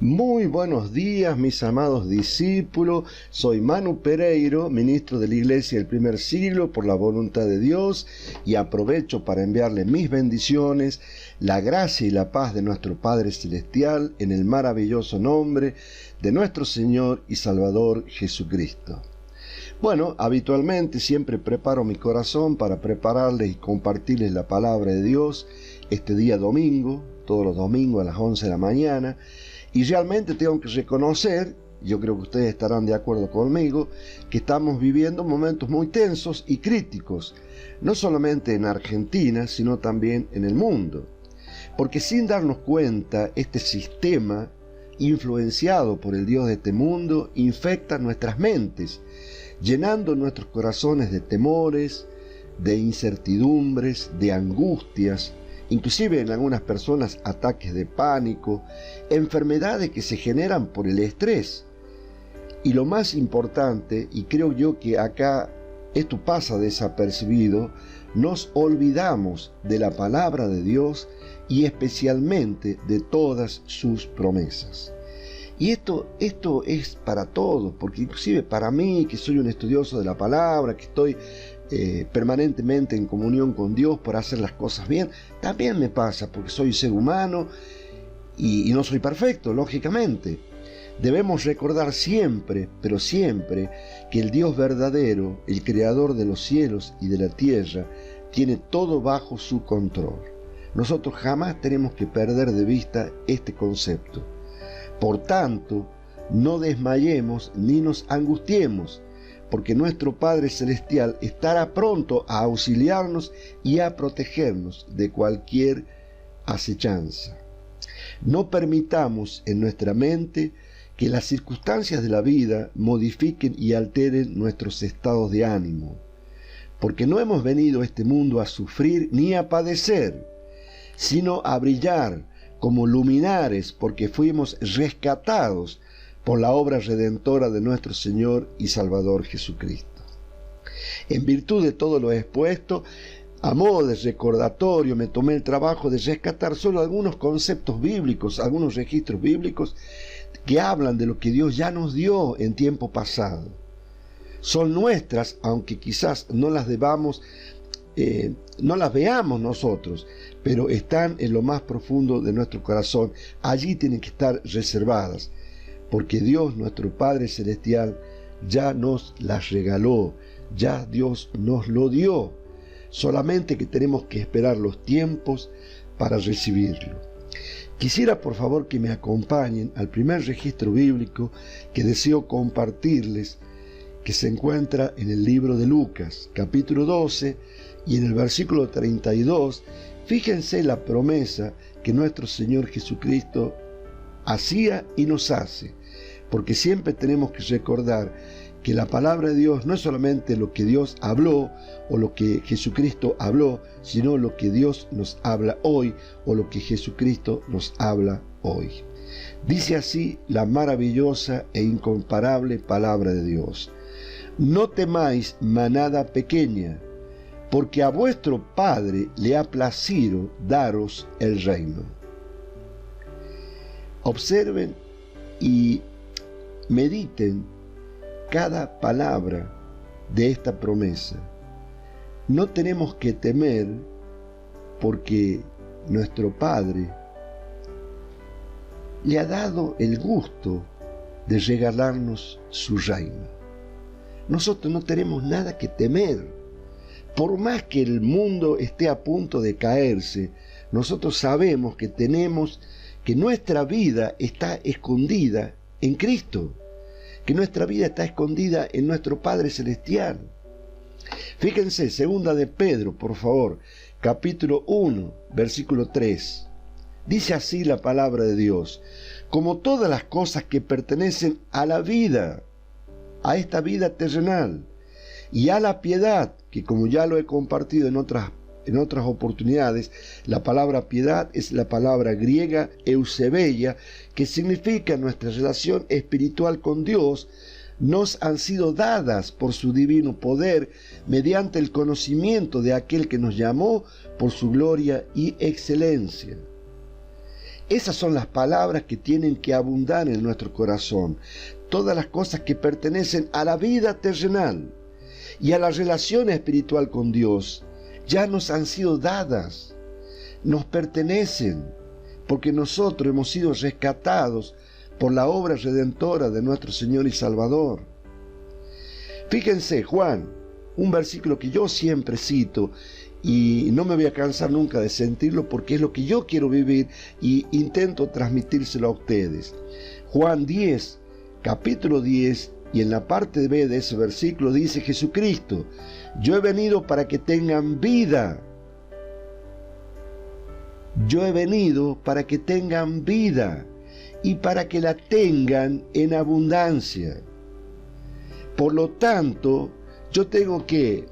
Muy buenos días, mis amados discípulos. Soy Manu Pereiro, ministro de la Iglesia del Primer Siglo por la voluntad de Dios, y aprovecho para enviarle mis bendiciones, la gracia y la paz de nuestro Padre Celestial en el maravilloso nombre de nuestro Señor y Salvador Jesucristo. Bueno, habitualmente siempre preparo mi corazón para prepararles y compartirles la palabra de Dios este día domingo, todos los domingos a las 11 de la mañana. Y realmente tengo que reconocer, yo creo que ustedes estarán de acuerdo conmigo, que estamos viviendo momentos muy tensos y críticos, no solamente en Argentina, sino también en el mundo. Porque sin darnos cuenta, este sistema, influenciado por el Dios de este mundo, infecta nuestras mentes, llenando nuestros corazones de temores, de incertidumbres, de angustias, inclusive en algunas personas ataques de pánico, enfermedades que se generan por el estrés. Y lo más importante, y creo yo que acá esto pasa desapercibido, nos olvidamos de la palabra de Dios y especialmente de todas sus promesas. Y esto es para todos, porque inclusive para mí, que soy un estudioso de la palabra, que estoy permanentemente en comunión con Dios para hacer las cosas bien, también me pasa, porque soy ser humano y no soy perfecto, lógicamente. Debemos recordar siempre, pero siempre, que el Dios verdadero, el creador de los cielos y de la tierra, tiene todo bajo su control. Nosotros jamás tenemos que perder de vista este concepto. Por tanto, no desmayemos ni nos angustiemos, porque nuestro Padre Celestial estará pronto a auxiliarnos y a protegernos de cualquier acechanza. No permitamos en nuestra mente que las circunstancias de la vida modifiquen y alteren nuestros estados de ánimo, porque no hemos venido a este mundo a sufrir ni a padecer, sino a brillar como luminares, porque fuimos rescatados por la obra redentora de nuestro Señor y Salvador Jesucristo. En virtud de todo lo expuesto, a modo de recordatorio, me tomé el trabajo de rescatar solo algunos conceptos bíblicos, algunos registros bíblicos que hablan de lo que Dios ya nos dio en tiempo pasado. Son nuestras, aunque quizás no las veamos nosotros, pero están en lo más profundo de nuestro corazón. Allí tienen que estar reservadas, porque Dios, nuestro Padre Celestial, ya nos las regaló, ya Dios nos lo dio. Solamente que tenemos que esperar los tiempos para recibirlo. Quisiera por favor que me acompañen al primer registro bíblico que deseo compartirles, que se encuentra en el libro de Lucas, capítulo 12, y en el versículo 32, fíjense la promesa que nuestro Señor Jesucristo hacía y nos hace, porque siempre tenemos que recordar que la palabra de Dios no es solamente lo que Dios habló o lo que Jesucristo habló, sino lo que Dios nos habla hoy o lo que Jesucristo nos habla hoy. Dice así la maravillosa e incomparable palabra de Dios: no temáis, manada pequeña, porque a vuestro Padre le ha placido daros el reino. Observen y mediten cada palabra de esta promesa. No tenemos que temer, porque nuestro Padre le ha dado el gusto de regalarnos su reino. Nosotros no tenemos nada que temer. Por más que el mundo esté a punto de caerse, nosotros sabemos que nuestra vida está escondida en Cristo, que nuestra vida está escondida en nuestro Padre Celestial. Fíjense, segunda de Pedro, por favor, capítulo 1, versículo 3. Dice así la palabra de Dios: como todas las cosas que pertenecen a la vida, a esta vida terrenal, y a la piedad, que como ya lo he compartido en otras oportunidades, la palabra piedad es la palabra griega eusebeia, que significa nuestra relación espiritual con Dios, nos han sido dadas por su divino poder mediante el conocimiento de aquel que nos llamó por su gloria y excelencia. Esas son las palabras que tienen que abundar en nuestro corazón. Todas las cosas que pertenecen a la vida terrenal y a la relación espiritual con Dios ya nos han sido dadas, nos pertenecen, porque nosotros hemos sido rescatados por la obra redentora de nuestro Señor y Salvador. Fíjense, Juan, un versículo que yo siempre cito y no me voy a cansar nunca de sentirlo porque es lo que yo quiero vivir y intento transmitírselo a ustedes. Juan 10, capítulo 10, y en la parte B de ese versículo dice Jesucristo: yo he venido para que tengan vida. Yo he venido para que tengan vida y para que la tengan en abundancia. Por lo tanto, yo tengo que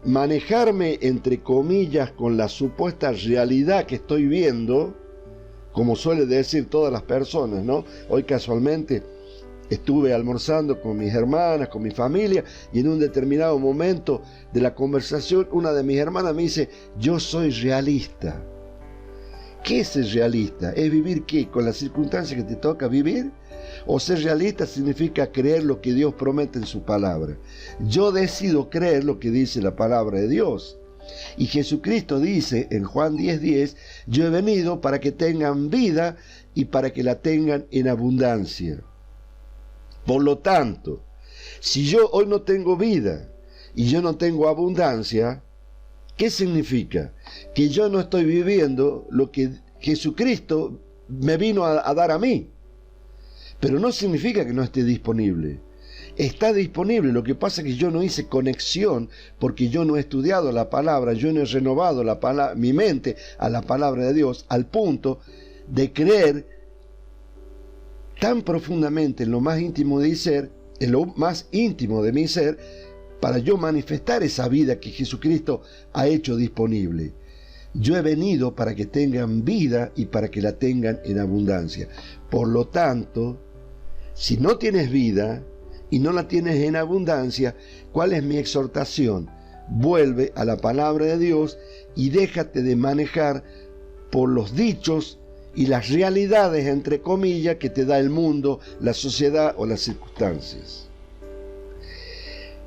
manejarme, entre comillas, con la supuesta realidad que estoy viendo, como suele decir todas las personas, ¿no? Hoy casualmente estuve almorzando con mis hermanas, con mi familia, y en un determinado momento de la conversación, una de mis hermanas me dice: yo soy realista. ¿Qué es ser realista? ¿Es vivir qué? ¿Con las circunstancias que te toca vivir? ¿O ser realista significa creer lo que Dios promete en su palabra? Yo decido creer lo que dice la palabra de Dios. Y Jesucristo dice en Juan 10:10, yo he venido para que tengan vida y para que la tengan en abundancia. Por lo tanto, si yo hoy no tengo vida y yo no tengo abundancia, ¿qué significa? Que yo no estoy viviendo lo que Jesucristo me vino a dar a mí. Pero no significa que no esté disponible. Está disponible, lo que pasa es que yo no hice conexión porque yo no he estudiado la palabra, yo no he renovado mi mente a la palabra de Dios al punto de creer tan profundamente en lo más íntimo de mi ser, en lo más íntimo de mi ser, para yo manifestar esa vida que Jesucristo ha hecho disponible. Yo he venido para que tengan vida y para que la tengan en abundancia. Por lo tanto, si no tienes vida y no la tienes en abundancia, ¿cuál es mi exhortación? Vuelve a la palabra de Dios y déjate de manejar por los dichos y las realidades, entre comillas, que te da el mundo, la sociedad o las circunstancias.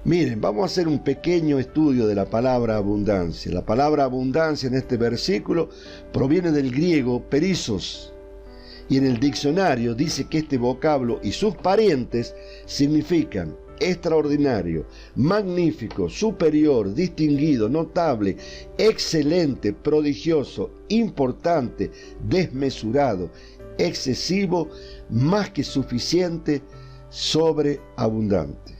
Miren, vamos a hacer un pequeño estudio de la palabra abundancia. La palabra abundancia en este versículo proviene del griego perizos, y en el diccionario dice que este vocablo y sus parientes significan extraordinario, magnífico, superior, distinguido, notable, excelente, prodigioso, importante, desmesurado, excesivo, más que suficiente, sobreabundante.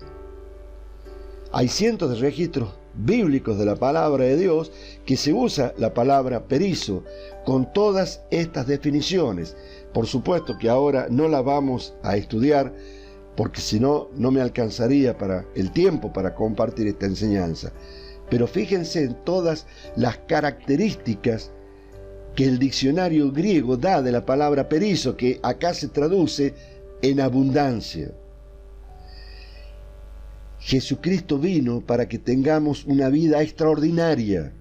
Hay cientos de registros bíblicos de la palabra de Dios que se usa la palabra perizo con todas estas definiciones. Por supuesto que ahora no la vamos a estudiar porque si no, no me alcanzaría para el tiempo para compartir esta enseñanza. Pero fíjense en todas las características que el diccionario griego da de la palabra perizo, que acá se traduce en abundancia. Jesucristo vino para que tengamos una vida extraordinaria.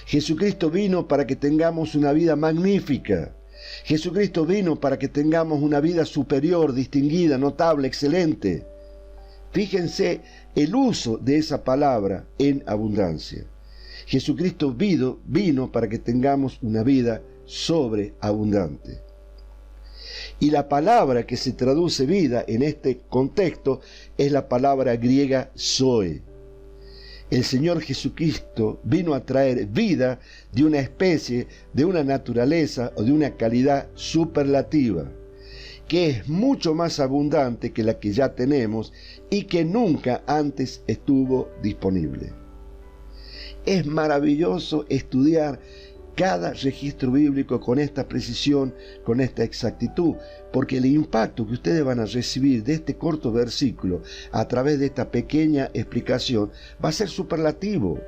Jesucristo vino para que tengamos una vida magnífica. Jesucristo vino para que tengamos una vida superior, distinguida, notable, excelente. Fíjense el uso de esa palabra en abundancia. Jesucristo vino para que tengamos una vida sobreabundante. Y la palabra que se traduce vida en este contexto es la palabra griega zoe. El Señor Jesucristo vino a traer vida de una especie, de una naturaleza o de una calidad superlativa, que es mucho más abundante que la que ya tenemos y que nunca antes estuvo disponible. Es maravilloso estudiar cada registro bíblico con esta precisión, con esta exactitud, porque el impacto que ustedes van a recibir de este corto versículo a través de esta pequeña explicación va a ser superlativo.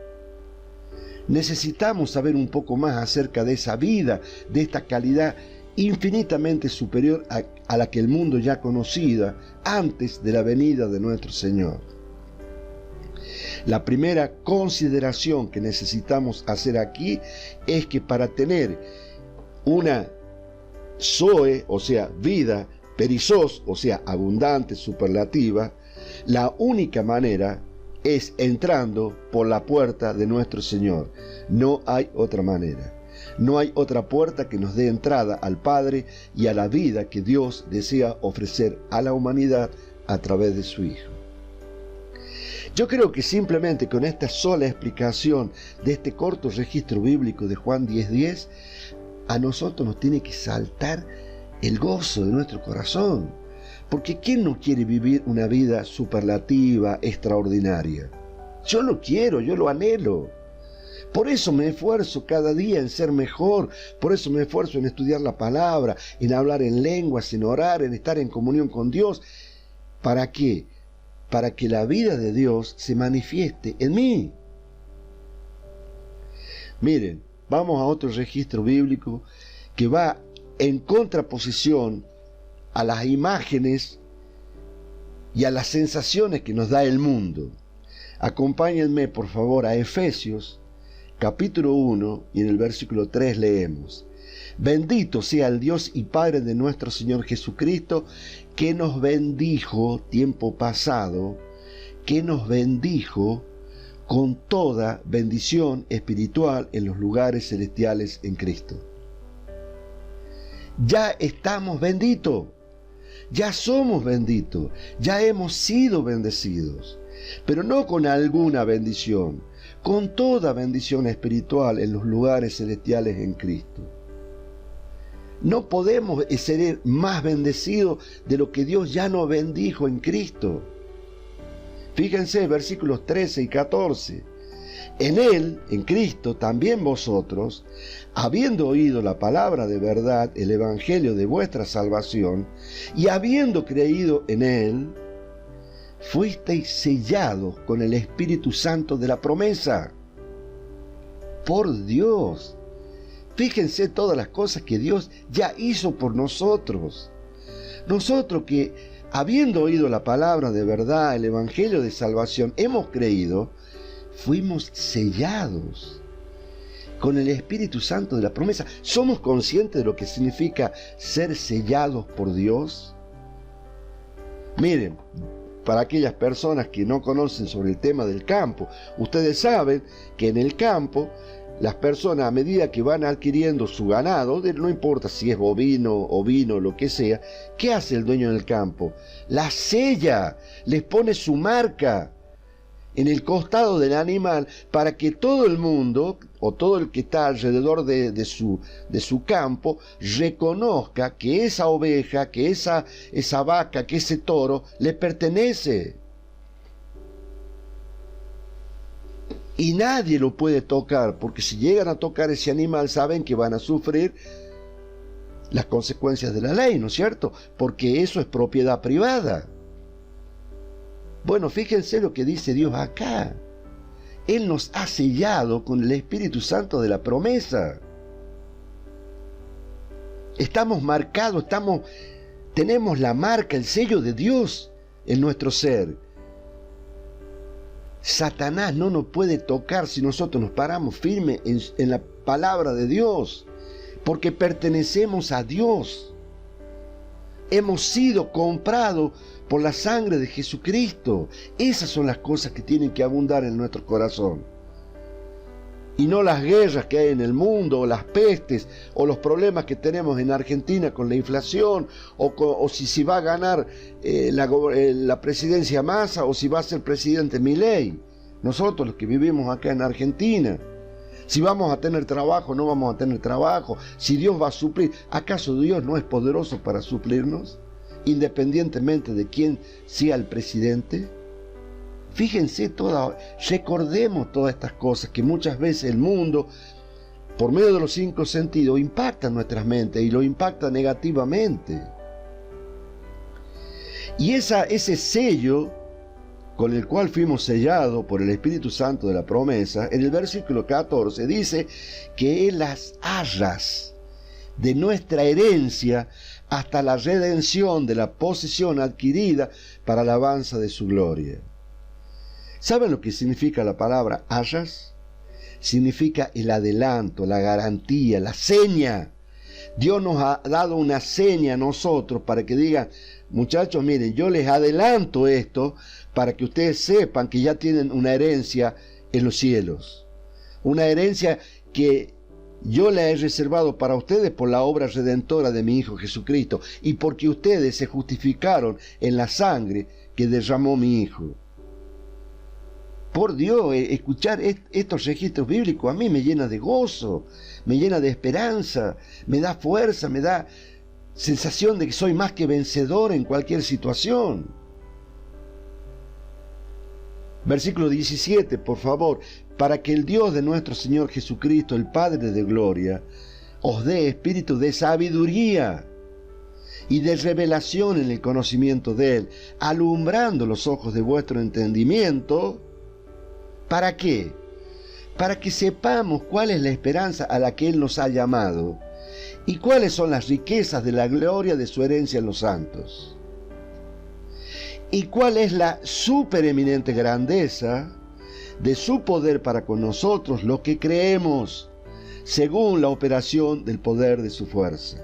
Necesitamos saber un poco más acerca de esa vida, de esta calidad infinitamente superior a la que el mundo ya conocía antes de la venida de nuestro Señor. La primera consideración que necesitamos hacer aquí es que para tener una zoe, o sea, vida, perizos, o sea, abundante, superlativa, la única manera es entrando por la puerta de nuestro Señor. No hay otra manera. No hay otra puerta que nos dé entrada al Padre y a la vida que Dios desea ofrecer a la humanidad a través de su Hijo. Yo creo que simplemente con esta sola explicación de este corto registro bíblico de Juan 10:10, a nosotros nos tiene que saltar el gozo de nuestro corazón. Porque ¿quién no quiere vivir una vida superlativa, extraordinaria? Yo lo quiero, yo lo anhelo. Por eso me esfuerzo cada día en ser mejor, por eso me esfuerzo en estudiar la palabra, en hablar en lenguas, en orar, en estar en comunión con Dios. ¿Para qué? Para que la vida de Dios se manifieste en mí. Miren, vamos a otro registro bíblico que va en contraposición a las imágenes y a las sensaciones que nos da el mundo. Acompáñenme por favor a Efesios capítulo 1 y en el versículo 3 leemos: Bendito sea el Dios y Padre de nuestro Señor Jesucristo, que nos bendijo tiempo pasado, que nos bendijo con toda bendición espiritual en los lugares celestiales en Cristo. Ya estamos benditos, ya somos benditos, ya hemos sido bendecidos, pero no con alguna bendición, con toda bendición espiritual en los lugares celestiales en Cristo. No podemos ser más bendecidos de lo que Dios ya nos bendijo en Cristo. Fíjense, versículos 13 y 14. En Él, en Cristo, también vosotros, habiendo oído la palabra de verdad, el evangelio de vuestra salvación, y habiendo creído en Él, fuisteis sellados con el Espíritu Santo de la promesa. Por Dios. Fíjense todas las cosas que Dios ya hizo por nosotros. Nosotros que, habiendo oído la palabra de verdad, el evangelio de salvación, hemos creído, fuimos sellados con el Espíritu Santo de la promesa. ¿Somos conscientes de lo que significa ser sellados por Dios? Miren, para aquellas personas que no conocen sobre el tema del campo, ustedes saben que en el campo las personas, a medida que van adquiriendo su ganado, no importa si es bovino, ovino, lo que sea, ¿qué hace el dueño del campo? La sella, les pone su marca en el costado del animal para que todo el mundo o todo el que está alrededor de su campo reconozca que esa oveja, que esa vaca, que ese toro le pertenece. Y nadie lo puede tocar, porque si llegan a tocar ese animal saben que van a sufrir las consecuencias de la ley, ¿no es cierto? Porque eso es propiedad privada. Bueno, fíjense lo que dice Dios acá. Él nos ha sellado con el Espíritu Santo de la promesa. Estamos marcados, tenemos la marca, el sello de Dios en nuestro ser. Satanás no nos puede tocar si nosotros nos paramos firmes en la palabra de Dios, porque pertenecemos a Dios. Hemos sido comprados por la sangre de Jesucristo. Esas son las cosas que tienen que abundar en nuestro corazón. Y no las guerras que hay en el mundo, o las pestes, o los problemas que tenemos en Argentina con la inflación, o si va a ganar la presidencia Massa, o si va a ser presidente Milei. Nosotros los que vivimos acá en Argentina. Si vamos a tener trabajo, no vamos a tener trabajo. Si Dios va a suplir. ¿Acaso Dios no es poderoso para suplirnos? Independientemente de quién sea el presidente. Fíjense, recordemos todas estas cosas que muchas veces el mundo, por medio de los 5 sentidos, impacta nuestras mentes y lo impacta negativamente. Y ese sello con el cual fuimos sellados por el Espíritu Santo de la promesa, en el versículo 14 dice que Él las arras de nuestra herencia hasta la redención de la posesión adquirida para la alabanza de su gloria. ¿Saben lo que significa la palabra arras? Significa el adelanto, la garantía, la seña. Dios nos ha dado una seña a nosotros para que digan, muchachos, miren, yo les adelanto esto para que ustedes sepan que ya tienen una herencia en los cielos. Una herencia que yo la he reservado para ustedes por la obra redentora de mi Hijo Jesucristo y porque ustedes se justificaron en la sangre que derramó mi Hijo. Por Dios, escuchar estos registros bíblicos a mí me llena de gozo, me llena de esperanza, me da fuerza, me da sensación de que soy más que vencedor en cualquier situación. Versículo 17, por favor. Para que el Dios de nuestro Señor Jesucristo, el Padre de gloria, os dé espíritu de sabiduría y de revelación en el conocimiento de Él, alumbrando los ojos de vuestro entendimiento. ¿Para qué? Para que sepamos cuál es la esperanza a la que Él nos ha llamado y cuáles son las riquezas de la gloria de su herencia en los santos. Y cuál es la supereminente grandeza de su poder para con nosotros, los que creemos, según la operación del poder de su fuerza.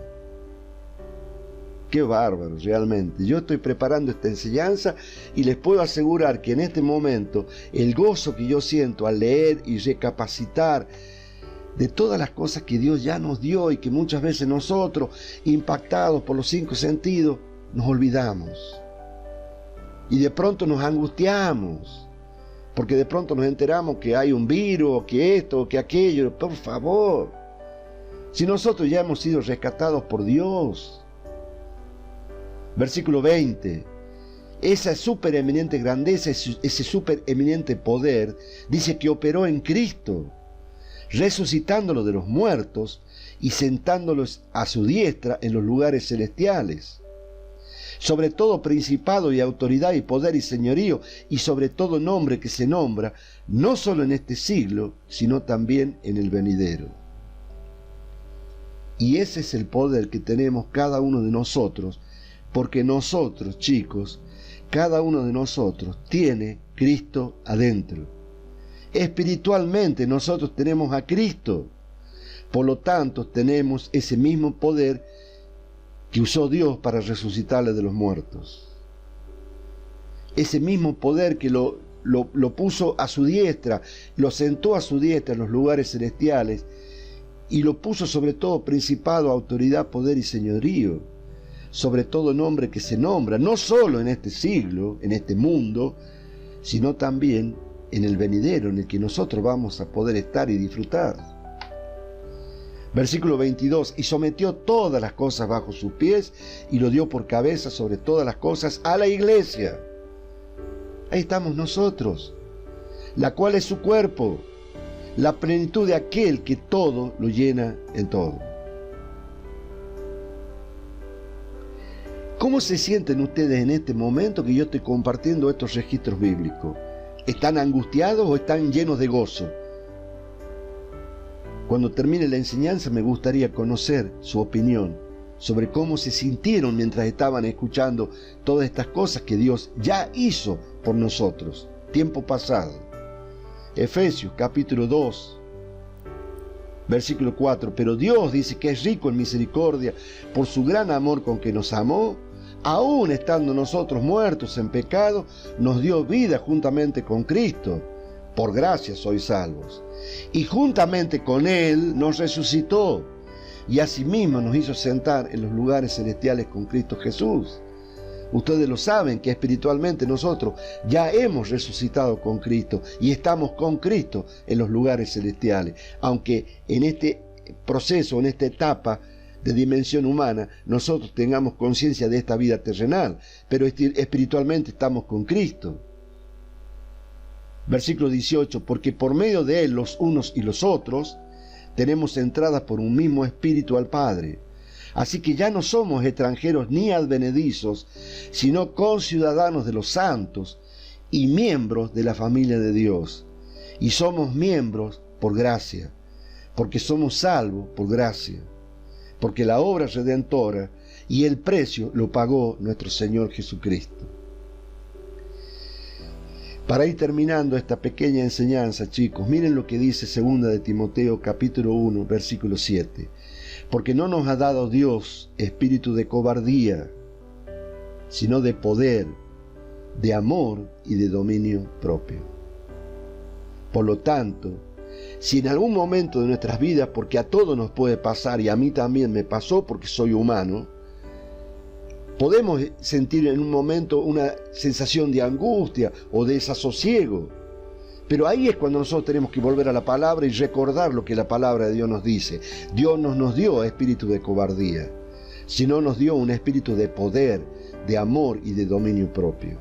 Qué bárbaro, realmente. Yo estoy preparando esta enseñanza y les puedo asegurar que en este momento el gozo que yo siento al leer y recapacitar de todas las cosas que Dios ya nos dio y que muchas veces nosotros, impactados por los 5 sentidos, nos olvidamos. Y de pronto nos angustiamos, porque de pronto nos enteramos que hay un virus, o que esto, o que aquello. Por favor, si nosotros ya hemos sido rescatados por Dios. Versículo 20. Esa supereminente grandeza, ese supereminente poder, dice que operó en Cristo, resucitándolo de los muertos y sentándolos a su diestra en los lugares celestiales. Sobre todo principado y autoridad y poder y señorío, y sobre todo nombre que se nombra, no solo en este siglo, sino también en el venidero. Y ese es el poder que tenemos cada uno de nosotros, porque nosotros, chicos, cada uno de nosotros tiene Cristo adentro. Espiritualmente nosotros tenemos a Cristo, por lo tanto tenemos ese mismo poder que usó Dios para resucitarle de los muertos. Ese mismo poder que lo puso a su diestra, lo sentó a su diestra en los lugares celestiales y lo puso sobre todo principado, autoridad, poder y señorío, sobre todo nombre que se nombra, no solo en este siglo, en este mundo, sino también en el venidero, en el que nosotros vamos a poder estar y disfrutar. Versículo 22, y sometió todas las cosas bajo sus pies y lo dio por cabeza sobre todas las cosas a la iglesia. Ahí estamos nosotros, la cual es su cuerpo, la plenitud de aquel que todo lo llena en todo. ¿Cómo se sienten ustedes en este momento que yo estoy compartiendo estos registros bíblicos? ¿Están angustiados o están llenos de gozo? Cuando termine la enseñanza me gustaría conocer su opinión sobre cómo se sintieron mientras estaban escuchando todas estas cosas que Dios ya hizo por nosotros, tiempo pasado. Efesios capítulo 2, versículo 4. Pero Dios dice que es rico en misericordia por su gran amor con que nos amó, aún estando nosotros muertos en pecado, nos dio vida juntamente con Cristo. Por gracia sois salvos. Y juntamente con Él nos resucitó y asimismo nos hizo sentar en los lugares celestiales con Cristo Jesús. Ustedes lo saben que espiritualmente nosotros ya hemos resucitado con Cristo y estamos con Cristo en los lugares celestiales, aunque en este proceso, en esta etapa de dimensión humana, nosotros tengamos conciencia de esta vida terrenal, pero espiritualmente estamos con Cristo. Versículo 18, porque por medio de Él los unos y los otros tenemos entrada por un mismo espíritu al Padre. Así que ya no somos extranjeros ni advenedizos, sino conciudadanos de los santos y miembros de la familia de Dios. Y somos miembros por gracia, porque somos salvos por gracia, porque la obra redentora y el precio lo pagó nuestro Señor Jesucristo. Para ir terminando esta pequeña enseñanza, chicos, miren lo que dice 2 de Timoteo capítulo 1, versículo 7. porque no nos ha dado Dios espíritu de cobardía, sino de poder, de amor y de dominio propio. Por lo tanto, si en algún momento de nuestras vidas, porque a todos nos puede pasar y a mí también me pasó porque soy humano, podemos sentir en un momento una sensación de angustia o de desasosiego, pero ahí es cuando nosotros tenemos que volver a la palabra y recordar lo que la palabra de Dios nos dice. Dios no nos dio espíritu de cobardía, sino nos dio un espíritu de poder, de amor y de dominio propio.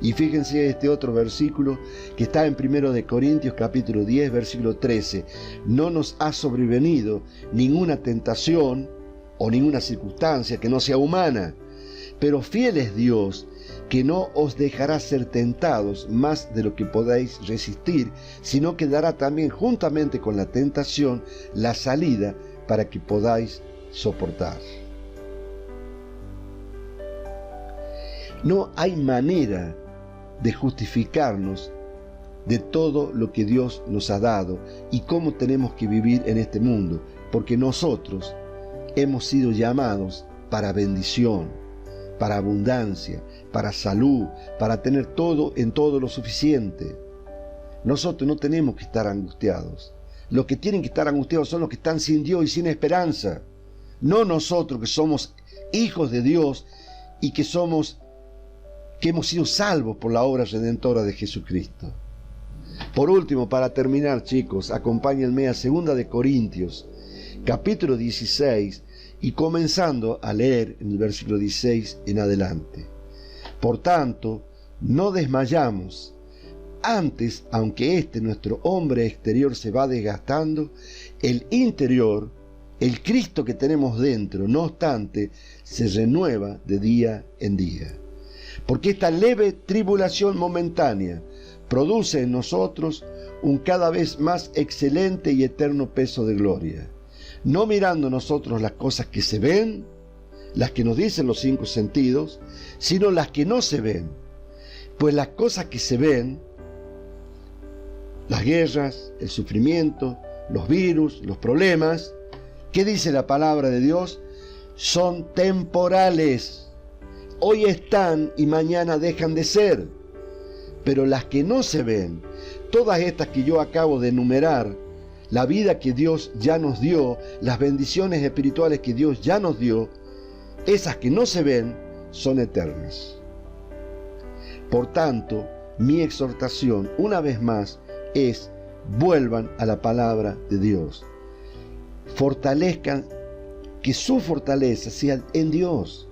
Y fíjense este otro versículo que está en 1 Corintios capítulo 10, versículo 13. No nos ha sobrevenido ninguna tentación o ninguna circunstancia que no sea humana, pero fiel es Dios, que no os dejará ser tentados más de lo que podáis resistir, sino que dará también juntamente con la tentación la salida para que podáis soportar. No hay manera de justificarnos de todo lo que Dios nos ha dado y cómo tenemos que vivir en este mundo, porque nosotros hemos sido llamados para bendición, para abundancia, para salud, para tener todo en todo lo suficiente. Nosotros no tenemos que estar angustiados. Los que tienen que estar angustiados son los que están sin Dios y sin esperanza. No nosotros que somos hijos de Dios y que hemos sido salvos por la obra redentora de Jesucristo. Por último, para terminar, chicos, acompáñenme a 2 Corintios, capítulo 16, y comenzando a leer en el versículo 16 en adelante. Por tanto, no desmayamos. Antes, aunque nuestro hombre exterior se va desgastando, el interior, el Cristo que tenemos dentro, no obstante, se renueva de día en día. Porque esta leve tribulación momentánea produce en nosotros un cada vez más excelente y eterno peso de gloria, no mirando nosotros las cosas que se ven, las que nos dicen los 5 sentidos, sino las que no se ven. Pues las cosas que se ven, las guerras, el sufrimiento, los virus, los problemas, ¿qué dice la palabra de Dios? Son temporales. Hoy están y mañana dejan de ser. Pero las que no se ven, todas estas que yo acabo de enumerar, la vida que Dios ya nos dio, las bendiciones espirituales que Dios ya nos dio, esas que no se ven son eternas. Por tanto, mi exhortación, una vez más, es: vuelvan a la palabra de Dios. Fortalezcan, que su fortaleza sea en Dios.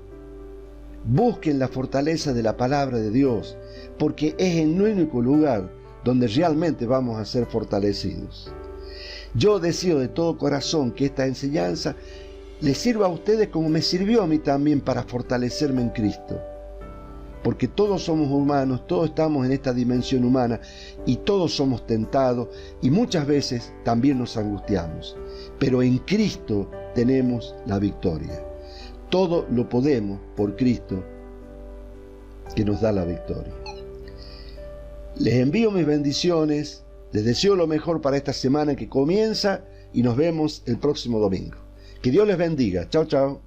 Busquen la fortaleza de la palabra de Dios, porque es el único lugar donde realmente vamos a ser fortalecidos. Yo deseo de todo corazón que esta enseñanza les sirva a ustedes como me sirvió a mí también para fortalecerme en Cristo. Porque todos somos humanos, todos estamos en esta dimensión humana y todos somos tentados y muchas veces también nos angustiamos. Pero en Cristo tenemos la victoria. Todo lo podemos por Cristo que nos da la victoria. Les envío mis bendiciones, les deseo lo mejor para esta semana que comienza y nos vemos el próximo domingo. Que Dios les bendiga. Chao, chao.